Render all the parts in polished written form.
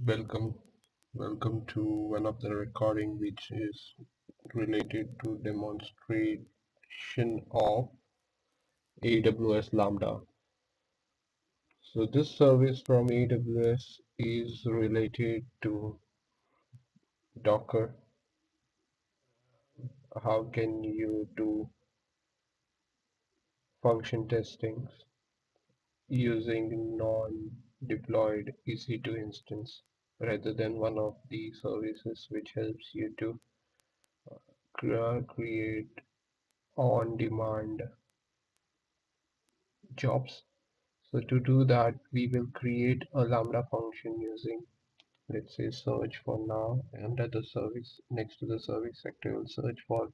Welcome to one of the recording which is related to demonstration of AWS Lambda. So this service from AWS is related to Docker. How can you do function testing using non-deployed EC2 instance rather than one of the services which helps you to create on-demand jobs. So to do that, we will create a Lambda function using, let's say, search for now. Under the service, next to the service sector, we'll search for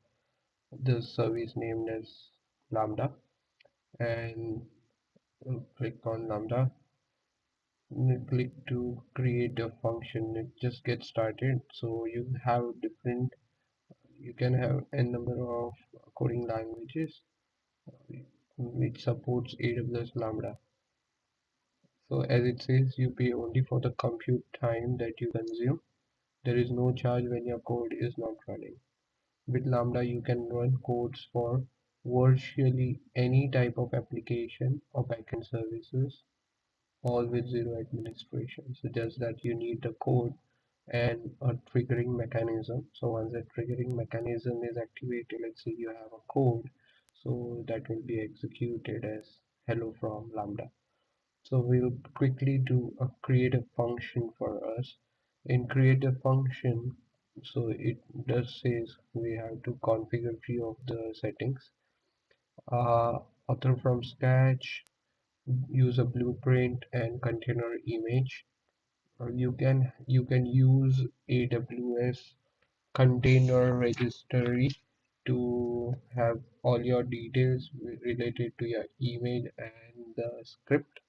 the service named as Lambda and we'll click on Lambda. We'll click to create a function. It just gets started. So you have different, you can have n number of coding languages which supports AWS Lambda. So as it says, you pay only for the compute time that you consume. There is no charge when your code is not running. With Lambda, you can run codes for virtually any type of application or backend services, all with zero administration. So just that you need the code and a triggering mechanism. So once that triggering mechanism is activated, let's say you have a code, so that will be executed as hello from Lambda. So we'll quickly do a create a function for us. In create a function, so it does says we have to configure few of the settings. Author from scratch, use a blueprint and container image. You can use AWS container registry to have all your details related to your image and the script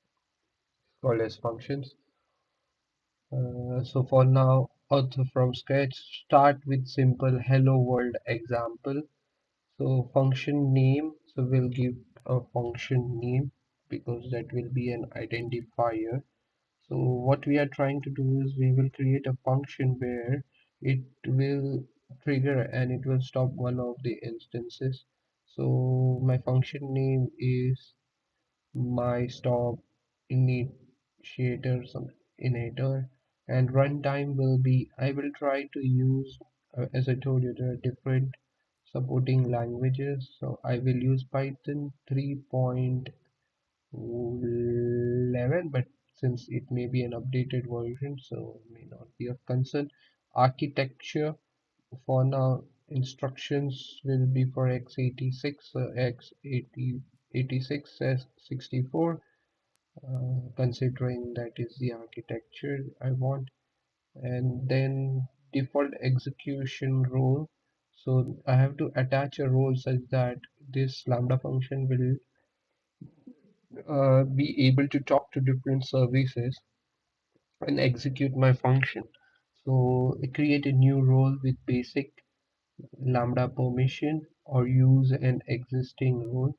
called as functions. So for now, author from scratch, start with simple hello world example. So function name, so we'll give a function name because that will be an identifier. So what we are trying to do is we will create a function where it will trigger and it will stop one of the instances. So my function name is my stop initiator some initer and runtime will be I will try to use as I told you there are different supporting languages, so I will use Python 3.11, but since it may be an updated version so it may not be of concern. Architecture for now, instructions will be for x86 x86 as 64, considering that is the architecture I want. And then default execution role, so I have to attach a role such that this lambda function will be able to talk to different services and execute my function. So I create a new role with basic lambda permission or use an existing role.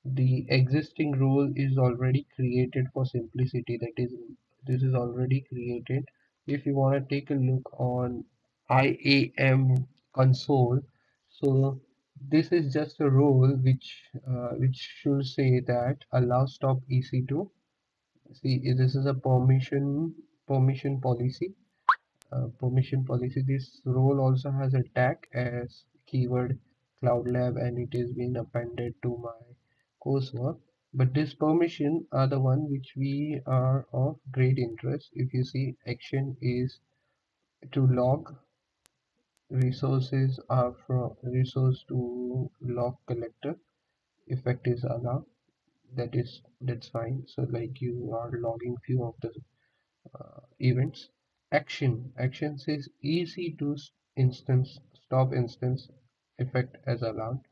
The existing role is already created for simplicity, that is this is already created. If you want to take a look on IAM console, so this is just a role which should say that allow stop EC2. See, this is a permission policy. This role also has a tag as keyword cloud lab and it is being appended to my coursework, but this permission are the one which we are of great interest. If you see, action is to log, resources are from resource to log collector, effect is allowed, that's fine. So like you are logging few of the events. Action says easy to instance stop instance, effect as allowed.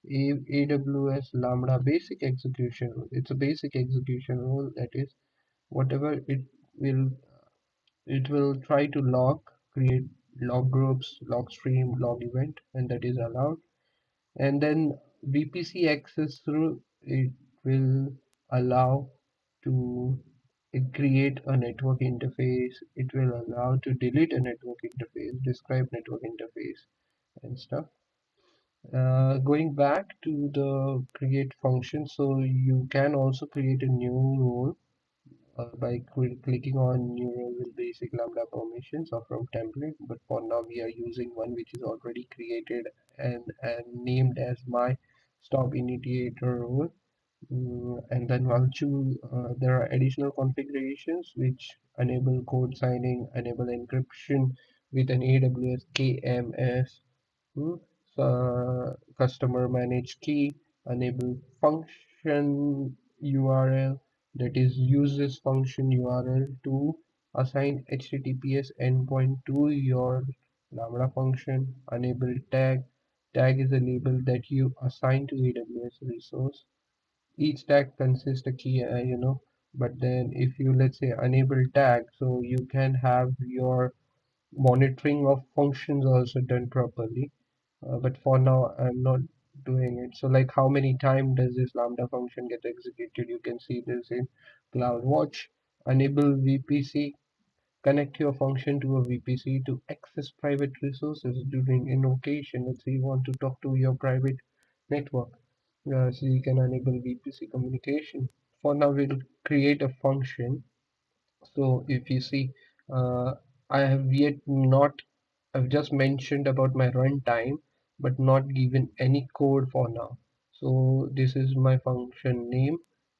AWS Lambda basic execution rule, it's a basic execution rule, that is whatever will it will try to log, create log groups, log stream, log event, and that is allowed. And then VPC access through, it will allow to it create a network interface. It will allow to delete a network interface, describe network interface and stuff. Going back to the create function, so you can also create a new role by clicking on new role with basic lambda permissions or from template. But for now, we are using one which is already created and named as my stop initiator role. And then while choose, there are additional configurations which enable code signing, enable encryption with an AWS KMS, mm, customer managed key, enable function URL, that is uses function URL to assign HTTPS endpoint to your Lambda function, enable tag. Tag is a label that you assign to AWS resource. Each tag consists a key, but then if you, let's say, enable tag, so you can have your monitoring of functions also done properly. But for now, I'm not doing it. So like how many times does this lambda function get executed? You can see this in CloudWatch. Enable VPC. Connect your function to a VPC to access private resources during invocation. Let's say you want to talk to your private network. So you can enable VPC communication. For now, we'll create a function. So if you see, uh, I have yet not, I've just mentioned about my runtime, but not given any code for now. So this is my function name,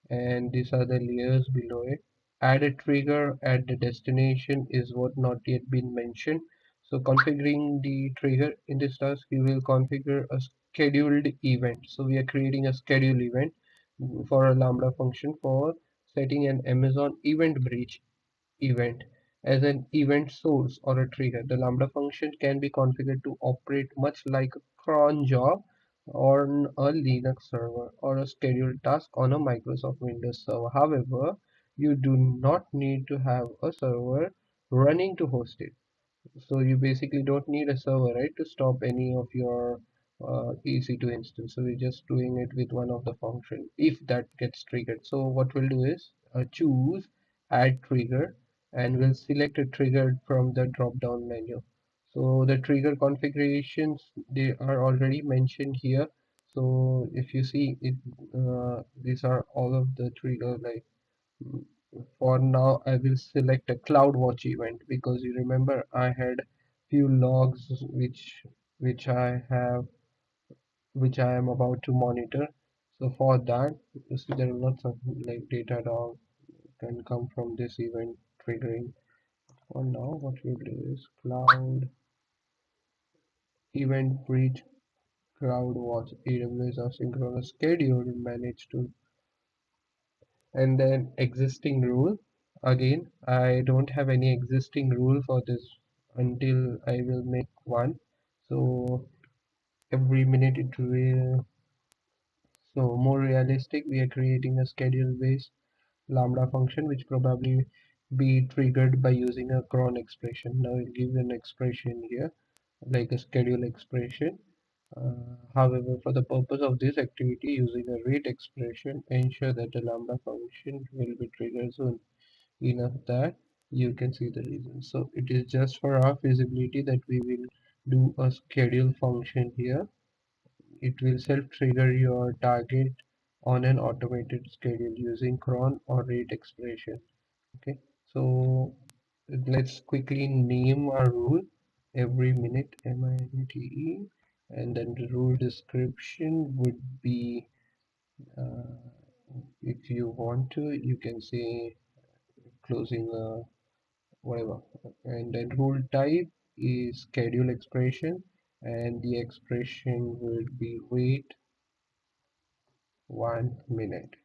and these are the layers below it. Add a trigger at the destination is what not yet been mentioned. So configuring the trigger in this task, you will configure a scheduled event. So we are creating a schedule event for a Lambda function for setting an Amazon event bridge event as an event source or a trigger. The Lambda function can be configured to operate much like a cron job on a Linux server or a scheduled task on a Microsoft Windows server. However, you do not need to have a server running to host it. So you basically don't need a server, right, to stop any of your EC2 instance. So we're just doing it with one of the function if that gets triggered. So what we'll do is choose add trigger, and we'll select a trigger from the drop down menu. So the trigger configurations, they are already mentioned here. So if you see it, these are all of the trigger, like for now I will select a CloudWatch event because you remember I had few logs which I have which I am about to monitor. So for that, you see there are lots of like data log can come from this event triggering. For now, what we'll do is cloud event bridge CloudWatch AWS asynchronous schedule managed to, and then existing rule. Again, I don't have any existing rule for this until I will make one. So every minute it will, so more realistic, we are creating a schedule based lambda function which probably be triggered by using a cron expression. Now it gives an expression here like a schedule expression. However, for the purpose of this activity, using a rate expression, ensure that the lambda function will be triggered soon enough that you can see the reason. So it is just for our feasibility that we will do a schedule function here. It will self-trigger your target on an automated schedule using cron or rate expression. Okay, so let's quickly name our rule every minute MINUTE, and then the rule description would be, uh, if you want to, you can say closing whatever, and then rule type is schedule expression, and the expression would be wait 1 minute.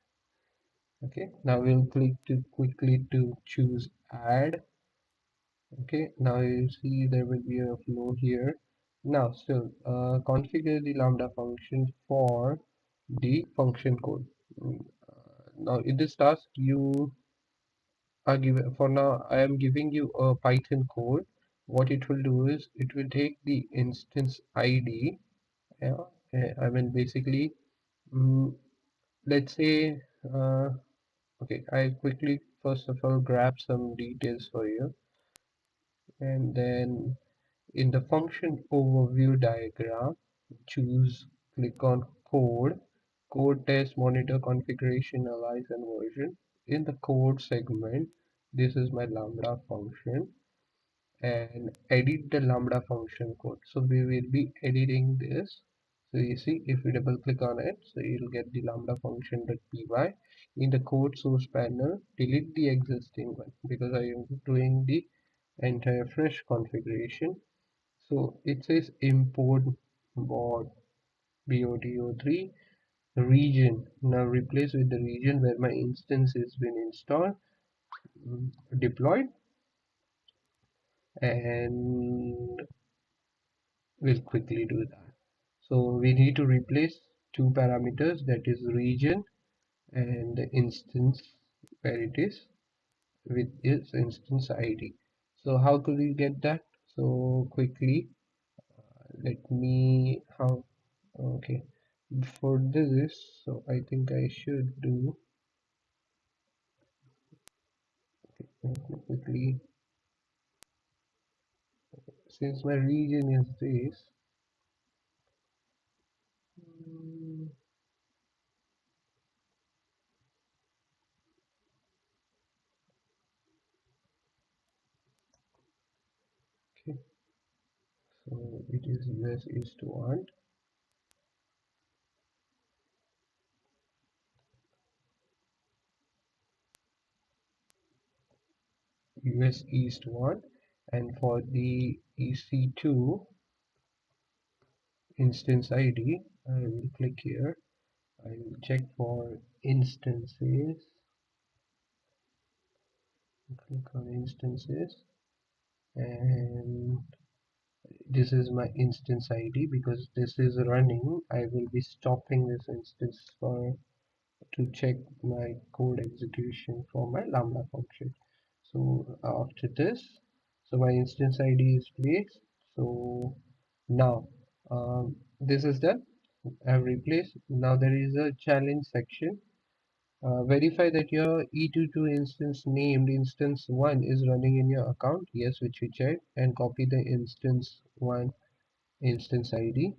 Okay, now we'll click to quickly to choose add. Okay, now you see there will be a flow here. Now still configure the lambda function for the function code. Now in this task you are given, for now I am giving you a Python code. What it will do is it will take the instance ID. Yeah, I mean basically, mm, let's say uh, Okay, I quickly first of all grab some details for you, and then in the function overview diagram, choose click on code test monitor configuration analyze and version. In the code segment, this is my lambda function, and edit the lambda function code. So we will be editing this. So you see, if we double click on it, so you'll get the lambda function.py. In the code source panel, delete the existing one because I am doing the entire fresh configuration. So it says import bot.3 region. Now replace with the region where my instance has been installed, deployed, and we'll quickly do that. So we need to replace two parameters, that is region and the instance where it is with its instance ID. So how could we get that? So quickly, let me how okay for this. So I think I should do, let me quickly, since my region is this. mm, Okay, so it is US East 1, US East 1, and for the EC2 instance ID, I will click here. I will check for instances, click on instances, and this is my instance ID. Because this is running, I will be stopping this instance for to check my code execution for my lambda function. So after this, so my instance ID is placed. So now this is done. I have replaced. Now there is a challenge section. Verify that your E22 instance named instance 1 is running in your account. Yes, which we checked, and copy the instance 1 instance ID.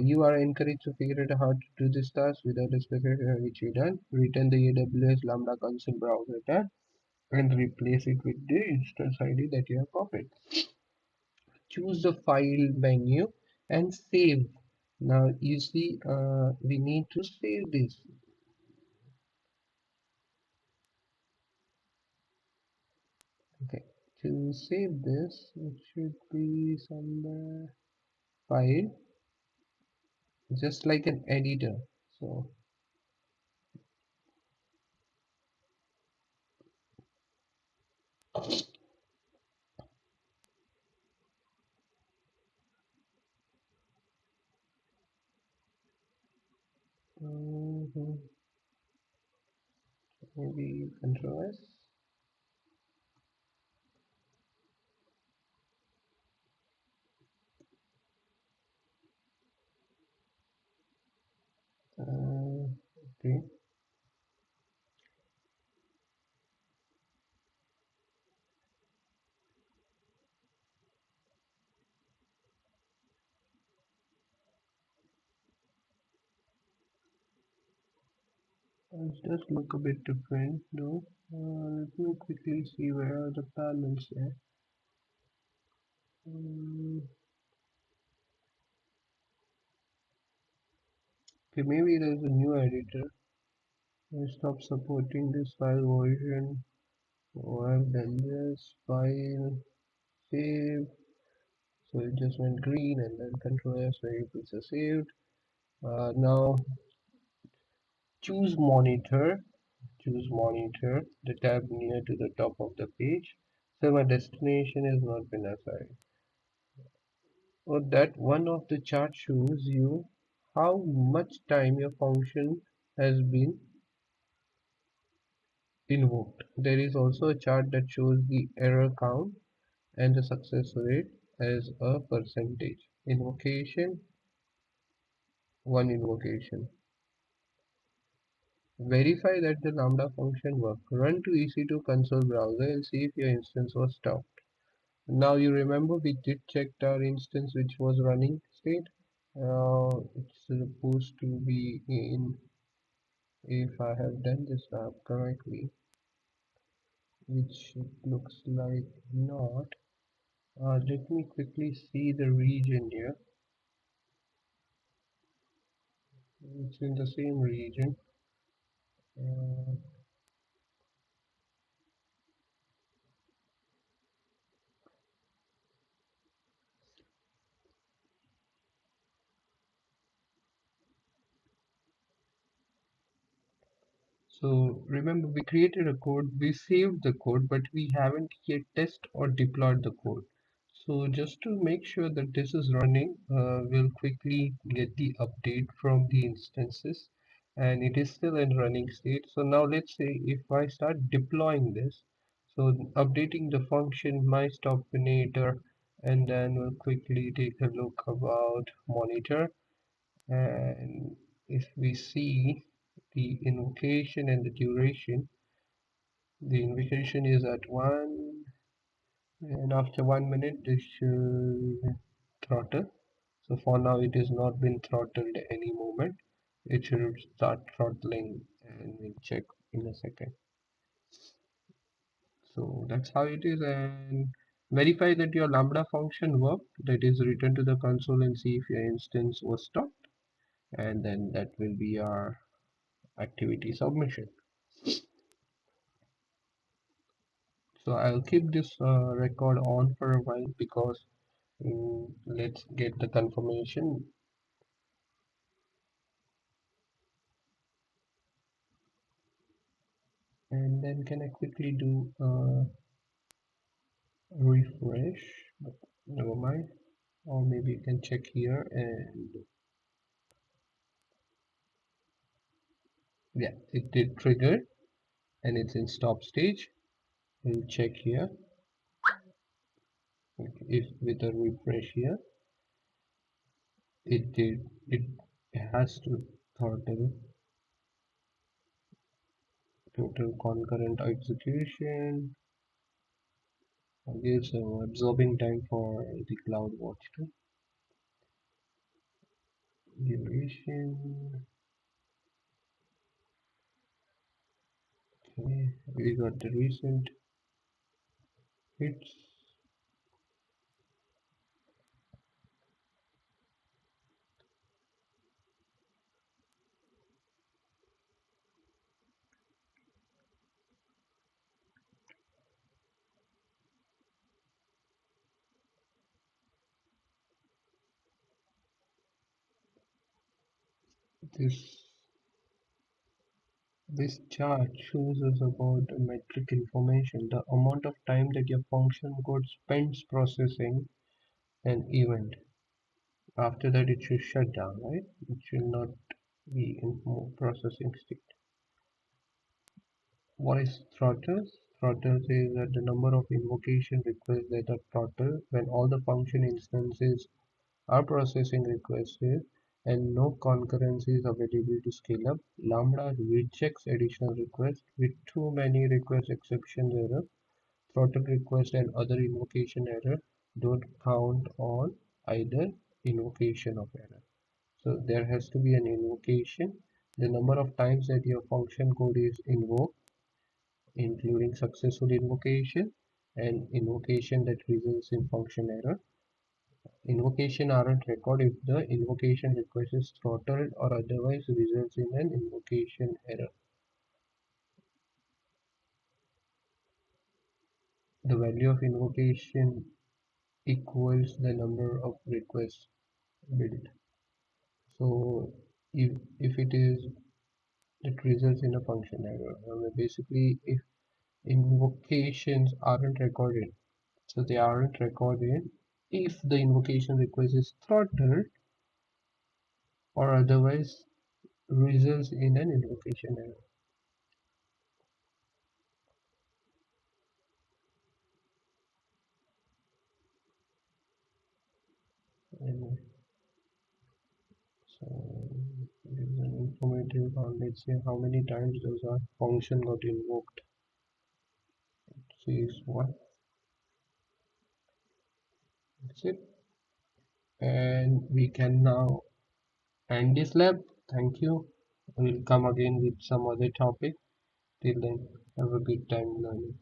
You are encouraged to figure out how to do this task without a specific which we done. Return the AWS Lambda console browser tab and replace it with the instance ID that you have copied. Choose the file menu and save. Now you see, we need to save this. Okay, to save this, it should be somewhere file, just like an editor. So mhm, maybe Control S. Okay, it does look a bit different though. Let me quickly see where are the panels there. Um, okay, maybe there's a new editor. I stopped supporting this file version. So I've done this file save. So it just went green, and then Control S variables are saved. Now choose monitor. Choose monitor, the tab near to the top of the page. So my destination has not been assigned. Or that one of the chart shows you how much time your function has been invoked. There is also a chart that shows the error count and the success rate as a percentage. Invocation, one invocation. Verify that the Lambda function worked. Run to EC2 console browser and see if your instance was stopped. Now you remember we did check our instance which was running state. It's supposed to be in, if I have done this app correctly, which it looks like not. Let me quickly see the region here. It's in the same region. Uh, so remember we created a code, we saved the code, but we haven't yet tested or deployed the code. So just to make sure that this is running, we'll quickly get the update from the instances, and it is still in running state. So now let's say if I start deploying this, so updating the function myStopinator, and then we'll quickly take a look about monitor, and if we see the invocation and the duration, the invocation is at 1, and after 1 minute this should throttle. So for now it has not been throttled any moment. It should start throttling, and we'll check in a second. So that's how it is, and verify that your Lambda function worked. That is, return to the console and see if your instance was stopped, and then that will be our activity submission. So I'll keep this record on for a while because let's get the confirmation, and then can I quickly do refresh, but never mind. Or maybe you can check here, and yeah, it did trigger and it's in stop stage. We'll check here. If with a refresh here, it has to throttle total concurrent execution. Gives absorbing time for the cloud watch to duration. Okay, we got the recent hits. This This chart shows us about metric information, the amount of time that your function code spends processing an event. After that, it should shut down, right? It should not be in more processing state. What is throttles? Throttles is that the number of invocation requests that are throttled when all the function instances are processing requests and no concurrency is available to scale up. Lambda rejects additional requests with too many request exception error. Throttle request and other invocation error don't count on either invocation of error. So there has to be an invocation. The number of times that your function code is invoked, including successful invocation and invocation that results in function error. Invocation aren't recorded if the invocation request is throttled or otherwise results in an invocation error. The value of invocation equals the number of requests built. So if it is, it results in a function error. Basically, if invocations aren't recorded, so they aren't recorded if the invocation request is throttled or otherwise results in an invocation error. And so it is an until now. Let's say how many times those are function got invoked. Says what? That's it. And we can now end this lab. Thank you. We'll come again with some other topic. Till then, have a good time learning.